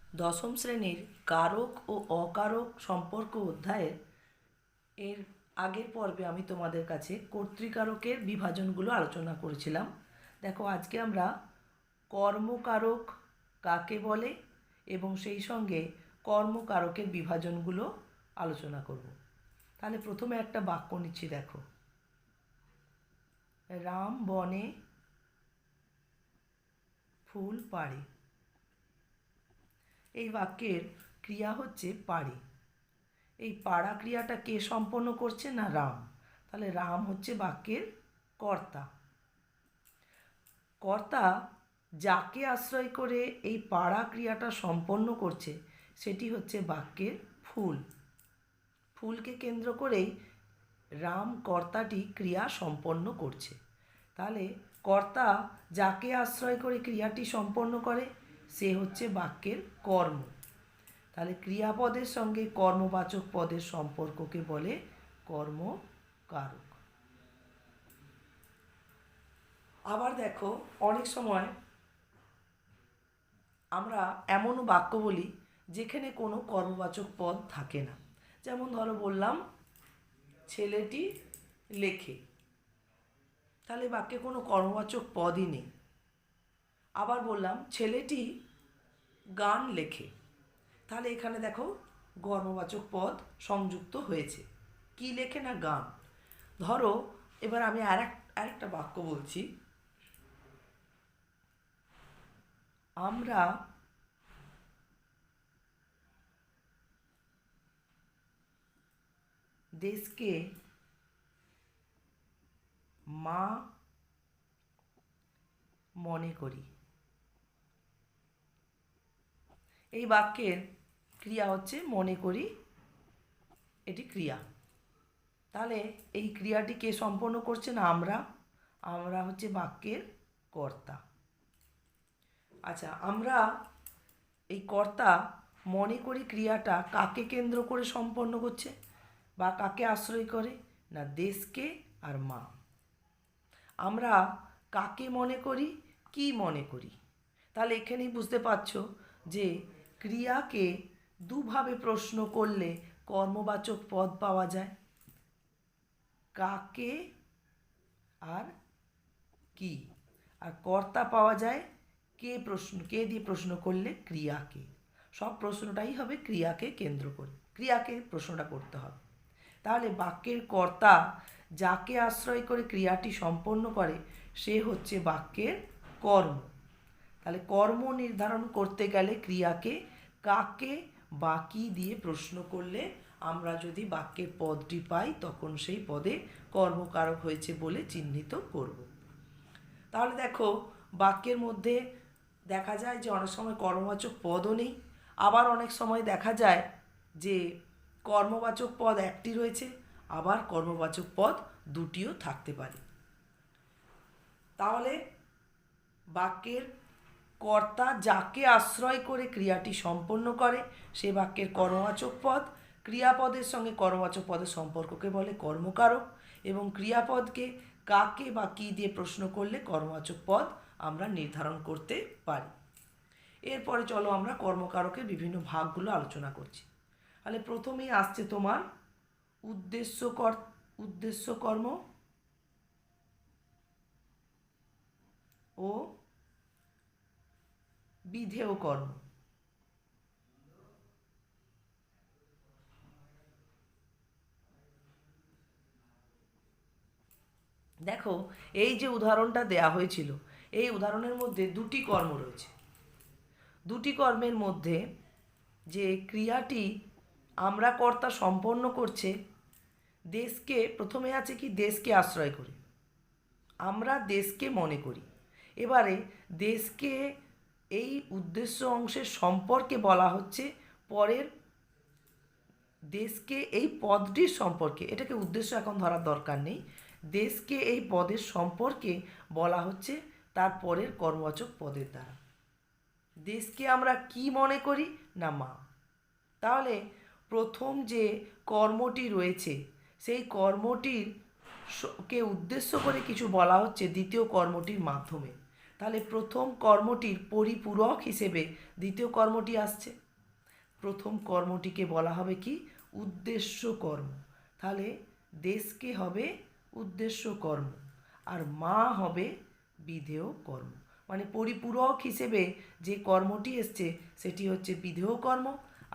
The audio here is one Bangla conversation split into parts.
দশম শ্রেণীর কারক ও অকারক সম্পর্ক অধ্যায়ের এর আগের পর্বে আমি তোমাদের কাছে কর্তৃকারকের বিভাজনগুলো আলোচনা করেছিলাম। দেখো, আজকে আমরা কর্মকারক কাকে বলে এবং সেই সঙ্গে কর্মকারকের বিভাজনগুলো আলোচনা করব। তাহলে প্রথমে একটা বাক্য নিচ্ছি, দেখো, রাম বনে ফুল পাড়ে। এই বাক্যের ক্রিয়া হচ্ছে পাড়ে। এই পাড়া ক্রিয়াটা কে সম্পন্ন করছে? না, রাম। তাহলে রাম হচ্ছে বাক্যের কর্তা। কর্তা যাকে আশ্রয় করে এই পাড়া ক্রিয়াটা সম্পন্ন করছে সেটি হচ্ছে বাক্যের ফুল। ফুলকে কেন্দ্র করেই রাম কর্তাটি ক্রিয়া সম্পন্ন করছে। তাহলে কর্তা যাকে আশ্রয় করে ক্রিয়াটি সম্পন্ন করে সে হচ্ছে বাক্যের কর্ম। তাহলে ক্রিয়াপদের সঙ্গে কর্মবাচক পদের সম্পর্ককে বলে কর্মকারক। আবার দেখো, অনেক সময় আমরা এমনও বাক্য বলি যেখানে কোনো কর্মবাচক পদ থাকে না। যেমন ধরো, বললাম ছেলেটি লেখে, তাহলে বাক্যে কোনো কর্মবাচক পদই নেই। আবার বললাম ছেলেটি গান লেখে, তাহলে এখানে দেখো কর্মবাচক পদ সংযুক্ত হয়েছে। কি লেখে? না, গান। ধরো, এবার আমি আরেকটা বাক্য বলছি, আমরা দেশকে মা মনে করি। এই বাক্যের ক্রিয়া হচ্ছে মনে করি, এটি ক্রিয়া। তাহলে এই ক্রিয়াটি কে সম্পন্ন করছে? না, আমরা হচ্ছে বাক্যের কর্তা। আচ্ছা, আমরা এই কর্তা মনে করি ক্রিয়াটা কাকে কেন্দ্র করে সম্পন্ন করছে বা কাকে আশ্রয় করে? না, দেশকে আর মা। আমরা কাকে মনে করি, কি মনে করি? তাহলে এখানেই বুঝতে পারছো যে ক্রিয়াকে দুভাবে প্রশ্ন করলে কর্মবাচক পদ পাওয়া যায়, কাকে আর কি। আর কর্তা পাওয়া যায় কে দিয়ে প্রশ্ন করলে? ক্রিয়াকে। সব প্রশ্নটাই হবে ক্রিয়াকে কেন্দ্র করে, ক্রিয়াকে প্রশ্নটা করতে হবে। তাহলে বাক্যের কর্তা যাকে আশ্রয় করে ক্রিয়াটি সম্পন্ন করে সে হচ্ছে বাক্যের কর্ম। তাহলে কর্ম নির্ধারণ করতে গেলে ক্রিয়াকে কাকে বা কি দিয়ে প্রশ্ন করলে আমরা যদি বাক্যের পদটি পাই তখন সেই পদে কর্মকারক হয়েছে বলে চিহ্নিত করব। তাহলে দেখো, বাক্যের মধ্যে দেখা যায় যে অনেক সময় কর্মবাচক পদও নেই, আবার অনেক সময় দেখা যায় যে কর্মবাচক পদ একটি রয়েছে, আবার কর্মবাচক পদ দুটিও থাকতে পারে। তাহলে বাক্যের কর্তা যাকে আশ্রয় করে ক্রিয়াটি সম্পন্ন করে সে বাক্যের কর্মবাচক পদ। ক্রিয়াপদের সঙ্গে কর্মবাচক পদের সম্পর্ককে বলে কর্মকারক, এবং ক্রিয়াপদকে কাকে বা কী দিয়ে প্রশ্ন করলে কর্মবাচক পদ আমরা নির্ধারণ করতে পারি। এরপরে চলো আমরা কর্মকারকের বিভিন্ন ভাগগুলো আলোচনা করছি। তাহলে প্রথমেই আসছে তোমার উদ্দেশ্য কর্ম ও বিধেয় কর্ম। দেখো, এই যে উদাহরণটা দেয়া হয়েছিল এই উদাহরণের মধ্যে দুটি কর্ম রয়েছে। দুটি কর্মের মধ্যে যে ক্রিয়াটি আমরা কর্তা সম্পন্ন করছে, দেশকে প্রথমে আছে কি? দেশকে আশ্রয় করে আমরা দেশকে মনে করি। এবারে দেশকে এই উদ্দেশ্য অংশের সম্পর্কে বলা হচ্ছে পরের দেশকে এই পদটির সম্পর্কে, এটাকে উদ্দেশ্য এখন ধরার দরকার নেই, দেশকে এই পদের সম্পর্কে বলা হচ্ছে তার পরের কর্মবাচক পদের দ্বারা। দেশকে আমরা কি মনে করি? না, মা। তাহলে প্রথম যে কর্মটি রয়েছে সেই কর্মটির কে উদ্দেশ্য করে কিছু বলা হচ্ছে দ্বিতীয় কর্মটির মাধ্যমে। তাহলে প্রথম কর্মটির পরিপূরক হিসেবে দ্বিতীয় কর্মটি আসছে। প্রথম কর্মটিকে বলা হবে কি? উদ্দেশ্য কর্ম। তাহলে দেশকে হবে উদ্দেশ্য কর্ম, আর মা হবে বিধেয় কর্ম। মানে পরিপূরক হিসেবে যে কর্মটি এসছে সেটি হচ্ছে বিধেয় কর্ম,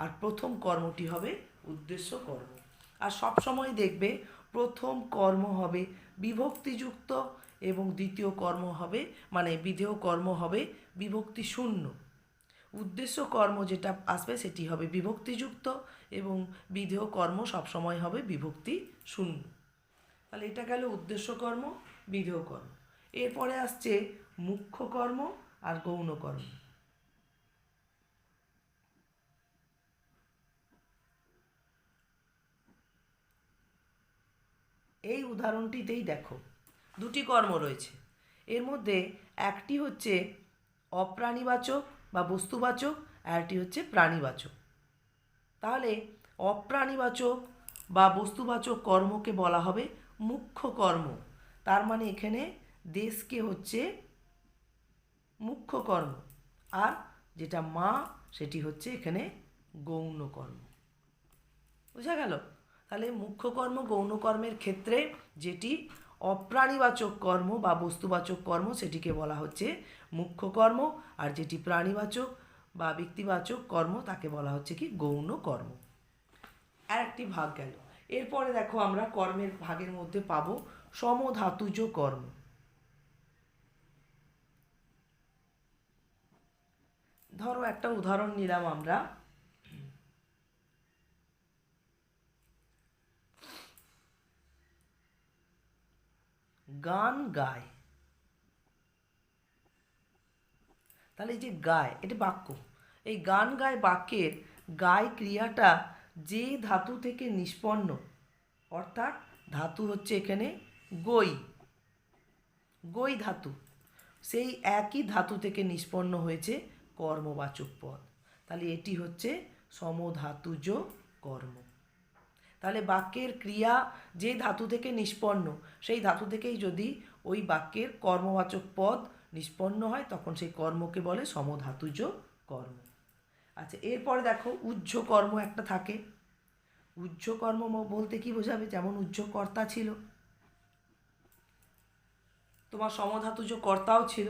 আর প্রথম কর্মটি হবে উদ্দেশ্য কর্ম। আর সব সময় দেখবে প্রথম কর্ম হবে বিভক্তিযুক্ত এবং দ্বিতীয় কর্ম হবে, মানে বিধেয় কর্ম হবে বিভক্তি শূন্য। উদ্দেশ্য কর্ম যেটা আসবে সেটি হবে বিভক্তিযুক্ত এবং বিধেয় কর্ম সবসময় হবে বিভক্তি শূন্য। তাহলে এটা গেল উদ্দেশ্য কর্ম, বিধেয় কর্ম। এরপরে আসছে মুখ্য কর্ম আর গৌণ কর্ম। এই উদাহরণটিতেই দেখো দুটি কর্ম রয়েছে। এর মধ্যে একটি হচ্ছে অপ্রাণীবাচক বা বস্তুবাচক, আর একটি হচ্ছে প্রাণীবাচক। তাহলে অপ্রাণীবাচক বা বস্তুবাচক কর্মকে বলা হবে মুখ্য কর্ম। তার মানে এখানে দেশকে হচ্ছে মুখ্য কর্ম, আর যেটা মা সেটি হচ্ছে এখানে গৌণ কর্ম। বোঝা গেল? তাহলে মুখ্য কর্ম গৌণ কর্মের ক্ষেত্রে যেটি অপ্রাণীবাচক কর্ম বা বস্তুবাচক কর্ম সেটিকে বলা হচ্ছে মুখ্য কর্ম, আর যেটি প্রাণীবাচক বা ব্যক্তিবাচক কর্ম তাকে বলা হচ্ছে কি? গৌণ কর্ম। আর একটি ভাগ গেল। এরপরে দেখো আমরা কর্মের ভাগের মধ্যে পাবো সমধাতুজ কর্ম। ধরো একটা উদাহরণ নিলাম আমরা, গান গায়। তাহলে এই যে গায়, এটা বাক্য। এই গান গায় বাক্যের গায় ক্রিয়াটা যে ধাতু থেকে নিষ্পন্ন, অর্থাৎ ধাতু হচ্ছে এখানে গই, গই ধাতু, সেই একই ধাতু থেকে নিষ্পন্ন হয়েছে কর্মবাচক পদ। তাহলে এটি হচ্ছে সমধাতুজ কর্ম। তাহলে বাক্যের ক্রিয়া যে ধাতু থেকে নিষ্পন্ন, সেই ধাতু থেকেই যদি ওই বাক্যের কর্মবাচক পদ নিষ্পন্ন হয় তখন সেই কর্মকে বলে সমধাতুজ কর্ম। আচ্ছা, এরপরে দেখো উহ্য কর্ম একটা থাকে। উহ্য কর্ম বলতে কি বোঝাবে? যেমন উহ্য কর্তা ছিল, তোমার সমধাতুজ কর্তাও ছিল।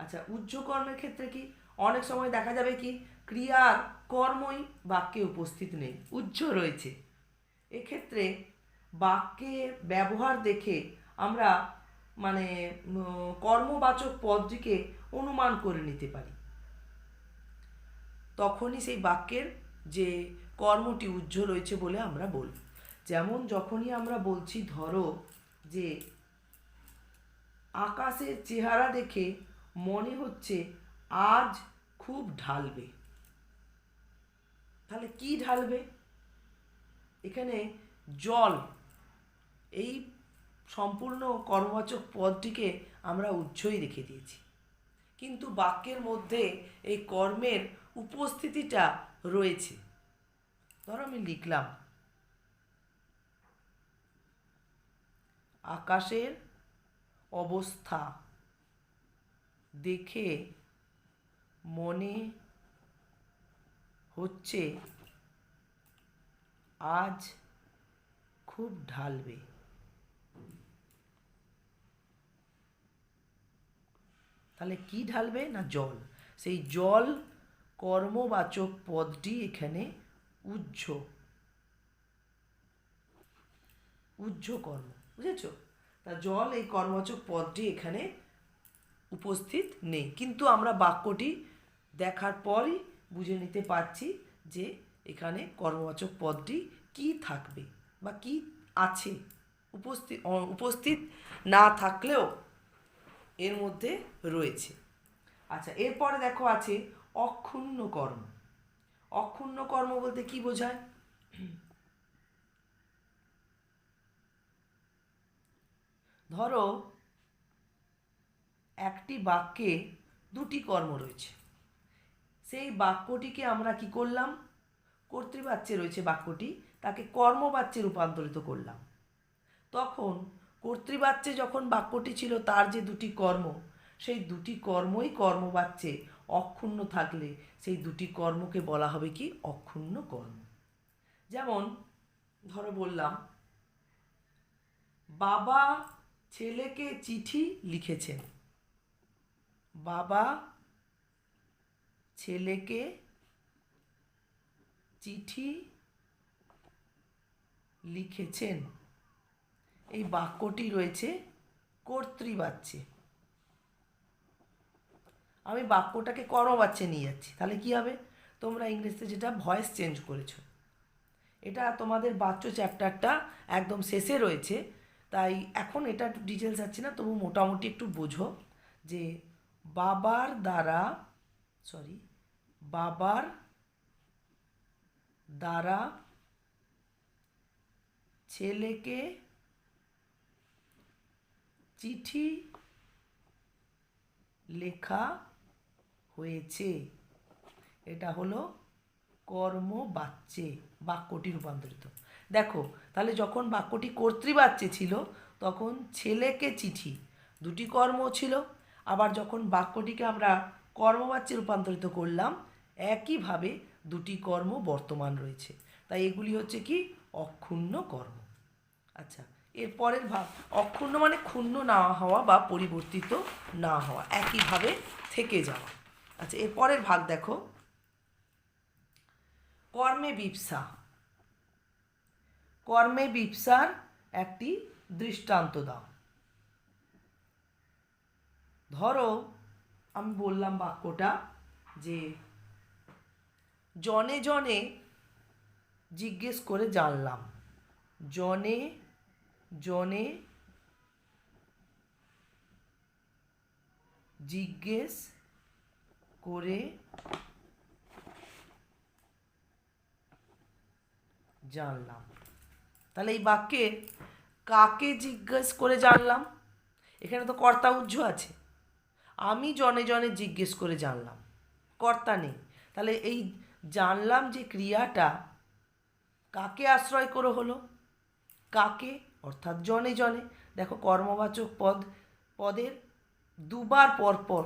আচ্ছা, উহ্য কর্মের ক্ষেত্রে কি অনেক সময় দেখা যাবে কি ক্রিয়ার কর্মই বাক্যে উপস্থিত নেই, উহ্য রয়েছে। এক্ষেত্রে বাক্যের ব্যবহার দেখে আমরা মানে কর্মবাচক পদটিকে অনুমান করে নিতে পারি। তখনই সেই বাক্যের যে কর্মটি উহ্য রয়েছে বলে আমরা বলব। যেমন যখনই আমরা বলছি, ধরো যে আকাশের চেহারা দেখে মনে হচ্ছে আজ খুব ঢালবে। তাহলে কি ঢালবে? এখানে জল, এই সম্পূর্ণ কর্মবাচক পদটিকে আমরা উহ্যই রেখে দিয়েছি, কিন্তু বাক্যের মধ্যে এই কর্মের উপস্থিতিটা রয়েছে। ধরো আমি লিখলাম আকাশের অবস্থা দেখে মনে হচ্ছে আজ খুব ঢালবে। তাহলে কি ঢালবে? না জল। সেই জল কর্মবাচক পদটি এখানে উহ্য, উহ্য কর্ম। বুঝেছ? তা জল এই কর্মবাচক পদটি এখানে উপস্থিত নেই, কিন্তু আমরা বাক্যটি দেখার পরই বুঝে নিতে পারছি যে এখানে কর্মবাচক পদটি কি থাকবে বা কি আছে। উপস্থিত না থাকলেও এর মধ্যে রয়েছে। আচ্ছা, এরপরে দেখো আছে অক্ষুণ্ণ কর্ম। অক্ষুণ্ণ কর্ম বলতে কি বোঝায়? ধরো একটি বাক্যে দুটি কর্ম রয়েছে, সেই বাক্যটিকে আমরা কি করলাম? কর্তৃবাচ্যে রয়েছে বাক্যটি, তাকে কর্মবাচ্যে রূপান্তরিত করলাম। তখন কর্তৃবাচ্যে যখন বাক্যটি ছিল তার যে দুটি কর্ম, সেই দুটি কর্মই কর্মবাচ্যে অক্ষুণ্ণ থাকলে সেই দুটি কর্মকে বলা হবে কি অক্ষুণ্ণ কর্ম। যেমন ধরো বললাম বাবা ছেলেকে চিঠি লিখেছেন। বাবা ছেলেকে চিঠি লিখেছেন। এই বাক্যটি রয়েছে কর্তৃবাচ্যে। আমি বাক্যটাকে কর্মবাচ্যে নিয়ে যাচ্ছি, তাহলে কি হবে? তোমরা ইংরেজিতে যেটা ভয়েস চেঞ্জ করেছো, এটা তোমাদের বাচ্য চ্যাপ্টারটা একদম শেষে রয়েছে, তাই এখন এটা একটু ডিটেলস যাচ্ছি না, তবু মোটামুটি একটু বোঝো যে বাবার দ্বারা ছেলেকে চিঠি লেখা হয়েছে। এটা হলো কর্মবাচ্যে বাক্যটি রূপান্তরিত। দেখো তাহলে যখন বাক্যটি কর্তৃবাচ্যে ছিল তখন ছেলেকে চিঠি দুটি কর্ম ছিল, আবার যখন বাক্যটিকে আমরা কর্মবাচ্যে রূপান্তরিত করলাম একইভাবে দুটি কর্ম বর্তমান রয়েছে, তাই এগুলি হচ্ছে কি অক্ষুণ্ণ কর্ম। আচ্ছা, এর পরের ভাগ অক্ষুণ্ণ মানে ক্ষুণ্ণ না হওয়া বা পরিবর্তিত না হওয়া, একইভাবে থেকে যাওয়া। আচ্ছা, এর পরের ভাগ দেখো কর্মে বিপ্সা। কর্মে বিপ্সার একটি দৃষ্টান্ত দাও। ধরো আমি বললাম বাক্যটা যে জনে জনে জিজ্ঞেস করে জানলাম। জনে জনে জিজ্ঞেস করে জানলাম। তাহলে এই বাক্যে কাকে জিজ্ঞেস করে জানলাম? এখানে তো কর্তা উহ্য আছে। আমি জনে জনে জিজ্ঞেস করে জানলাম, কর্তা নেই। তাহলে এই জানলাম যে ক্রিয়াটা কাকে আশ্রয় করে হলো? কাকে, অর্থাৎ জনে জনে। দেখো কর্মবাচক পদের দুবার পর পর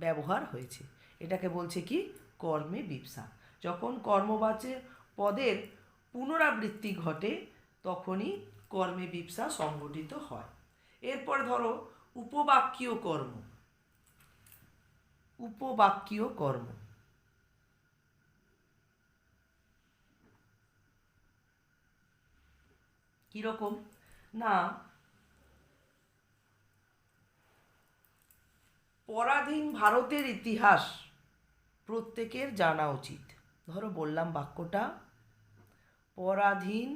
ব্যবহার হয়েছে, এটাকে বলছে কি কর্মে বিপ্সা। যখন কর্মবাচক পদের পুনরাবৃত্তি ঘটে তখনই কর্মে বিপ্সা সংঘটিত হয়। এরপর ধরো উপবাক্যীয় কর্ম। উপবাক্যীয় কর্ম কিরকম না, পরাধীন ভারতের ইতিহাস প্রত্যেকের জানা উচিত। ধরো বললাম বাক্যটা পরাধীন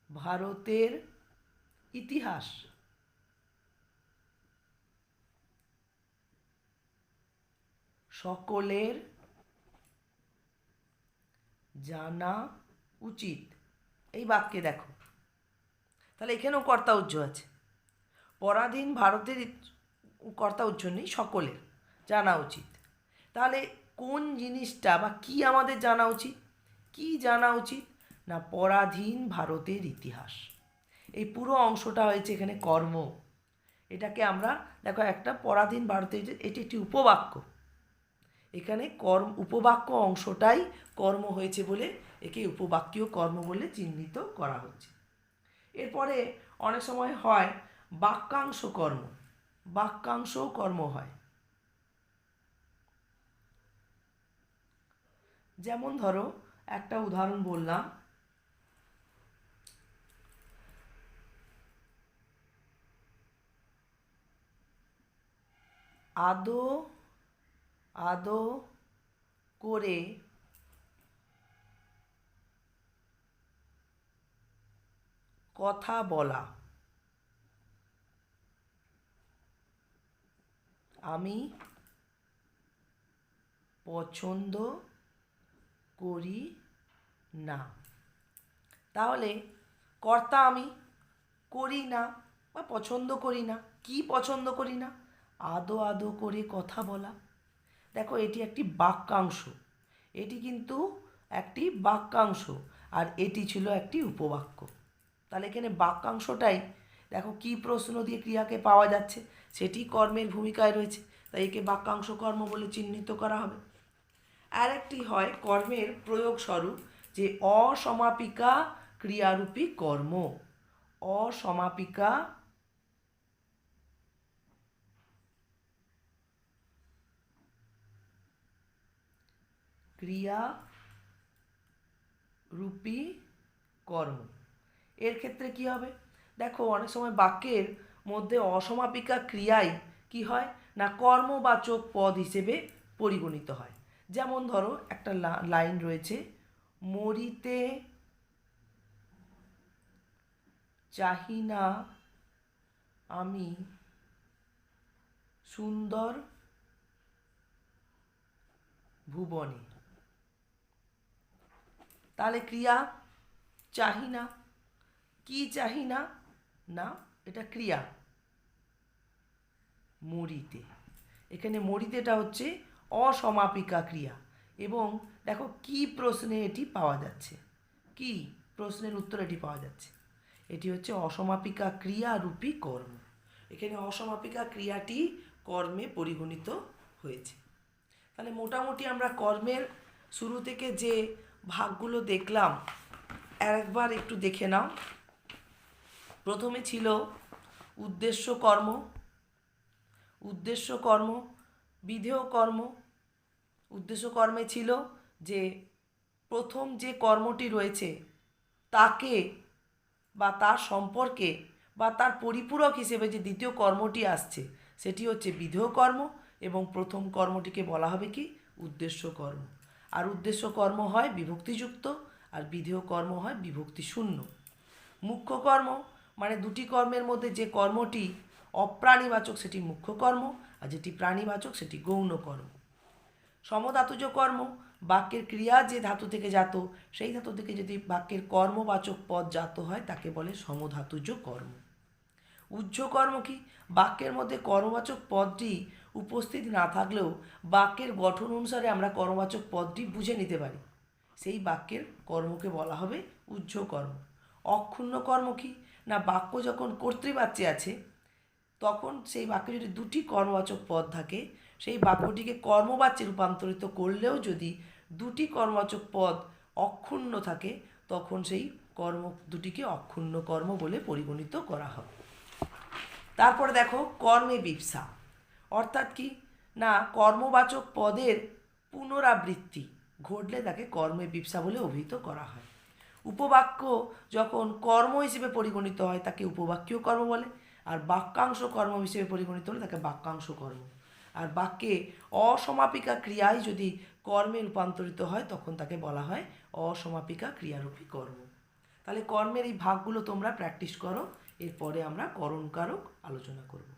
ভারতের ইতিহাস সকলের জানা উচিত। এই বাক্যে দেখো তাহলে এখানেও কর্তা উহ্য আছে। পরাধীন ভারতের কর্তা উহ্য নেই, সকলের জানা উচিত। তাহলে কোন জিনিসটা বা কি আমাদের জানা উচিত? কি জানা উচিত না পরাধীন ভারতের ইতিহাস। এই পুরো অংশটা হয়েছে এখানে কর্ম। এটাকে আমরা দেখো একটা পরাধীন ভারতের, এটি একটি উপবাক্য। এখানে উপবাক্য অংশটাই কর্ম হয়েছে বলে একে উপবাক্যীয় কর্ম বলে চিহ্নিত করা হচ্ছে। এরপরে অনেক সময় হয় বাক্যাংশ কর্ম। বাক্যাংশও কর্ম হয়। যেমন ধরো একটা উদাহরণ বললাম, আদো আদো করে কথা বলা। আমি পছন্দ করি না। তাহলে কর্তা আমি, করি না বা পছন্দ করি না। কি পছন্দ করি না? আদো আদো করে কথা বলা। দেখো এটি একটি বাক্যাংশ, এটি কিন্তু একটি বাক্যাংশ, আর এটি ছিল একটি উপবাক্য। তাহলে এখানে বাক্যাংশটাই দেখো কি প্রশ্ন দিয়ে ক্রিয়াকে পাওয়া যাচ্ছে, সেটি কর্মের ভূমিকায় রয়েছে, তাই একে বাক্যাংশ কর্ম বলে চিহ্নিত করা হবে। আর একটি হয় কর্মের প্রয়োগ স্বরূপ, যে অসমাপিকা ক্রিয়ারূপী কর্ম। অসমাপিকা ক্রিয়ারূপী কর্ম। এর ক্ষেত্রে কি হবে? দেখো, অনেক সময় বাক্যের মধ্যে অসমাপিকা ক্রিয়াই কি হয় না কর্মবাচক পদ হিসেবে পরিগণিত হয়। যেমন ধরো একটা লাইন রয়েছে, মরিতে চাহি না আমি সুন্দর ভুবনে। তাহলে ক্রিয়া চাহি না, কি চাহি না, না এটা ক্রিয়া মরিতে। এখানে মরিতেটা হচ্ছে অসমাপিকা ক্রিয়া। এবং দেখো কি প্রশ্নে এটি পাওয়া যাচ্ছে, কি প্রশ্নের উত্তর এটি পাওয়া যাচ্ছে, এটি হচ্ছে অসমাপিকা ক্রিয়ারূপী কর্ম। এখানে অসমাপিকা ক্রিয়াটি কর্মে পরিগণিত হয়েছে। তাহলে মোটামুটি আমরা কর্মের শুরু থেকে যে ভাগগুলো দেখলাম একবার একটু দেখে নাও। প্রথমে ছিল উদ্দেশ্য কর্ম, উদ্দেশ্য কর্ম, বিধেয় কর্ম। উদ্দেশ্য কর্মে ছিল যে প্রথম যে কর্মটি রয়েছে তাকে বা তার সম্পর্কে বা তার পরিপূরক হিসেবে যে দ্বিতীয় কর্মটি আসছে সেটি হচ্ছে বিধেয় কর্ম, এবং প্রথম কর্মটিকে বলা হবে কি উদ্দেশ্য কর্ম। আর উদ্দেশ্য কর্ম হয় বিভক্তিযুক্ত, আর বিধেয় কর্ম হয় বিভক্তি শূন্য। মুখ্য কর্ম মানে দুটি কর্মের মধ্যে যে কর্মটি অপ্রাণীবাচক সেটি মুখ্য কর্ম, আর যেটি প্রাণীবাচক সেটি গৌণ কর্ম। সমধাতুজ কর্ম, বাক্যের ক্রিয়া যে ধাতু থেকে জাত সেই ধাতু থেকে যদি বাক্যের কর্মবাচক পদ জাত হয় তাকে বলে সমধাতুজ কর্ম। উহ্য কর্ম কি? বাক্যের মধ্যে কর্মবাচক পদটি উপস্থিত না থাকলেও বাক্যের গঠন অনুসারে আমরা কর্মবাচক পদটি বুঝে নিতে পারি, সেই বাক্যের কর্মকে বলা হবে উহ্য কর্ম। অক্ষুণ্ণ কর্ম কি না বাক্য যখন কর্তৃবাচ্যে আছে তখন সেই বাক্যে যদি দুটি কর্মবাচক পদ থাকে সেই বাক্যটিকে কর্মবাচ্যে রূপান্তরিত করলেও যদি দুটি কর্মবাচক পদ অক্ষুণ্ণ থাকে তখন সেই কর্ম দুটিকে অক্ষুণ্ণ কর্ম বলে পরিগণিত করা হবে। তারপরে দেখো কর্মে বিপসা, অর্থাৎ কি না কর্মবাচক পদের পুনরাবৃত্তি ঘটলে তাকে কর্মে বিপসা বলে অভিহিত করা হয়। উপবাক্য যখন কর্ম হিসেবে পরিগণিত হয় তাকে উপবাক্যীয় কর্ম বলে, আর বাক্যাংশ কর্ম হিসেবে পরিগণিত হলে তাকে বাক্যাংশ কর্ম। আর বাক্যে অসমাপিকা ক্রিয়ায় যদি কর্মে রূপান্তরিত হয় তখন তাকে বলা হয় অসমাপিকা ক্রিয়ারূপী কর্ম। তাহলে কর্মের এই ভাগগুলো তোমরা প্র্যাকটিস করো, এরপরে আমরা করণকারক আলোচনা করব।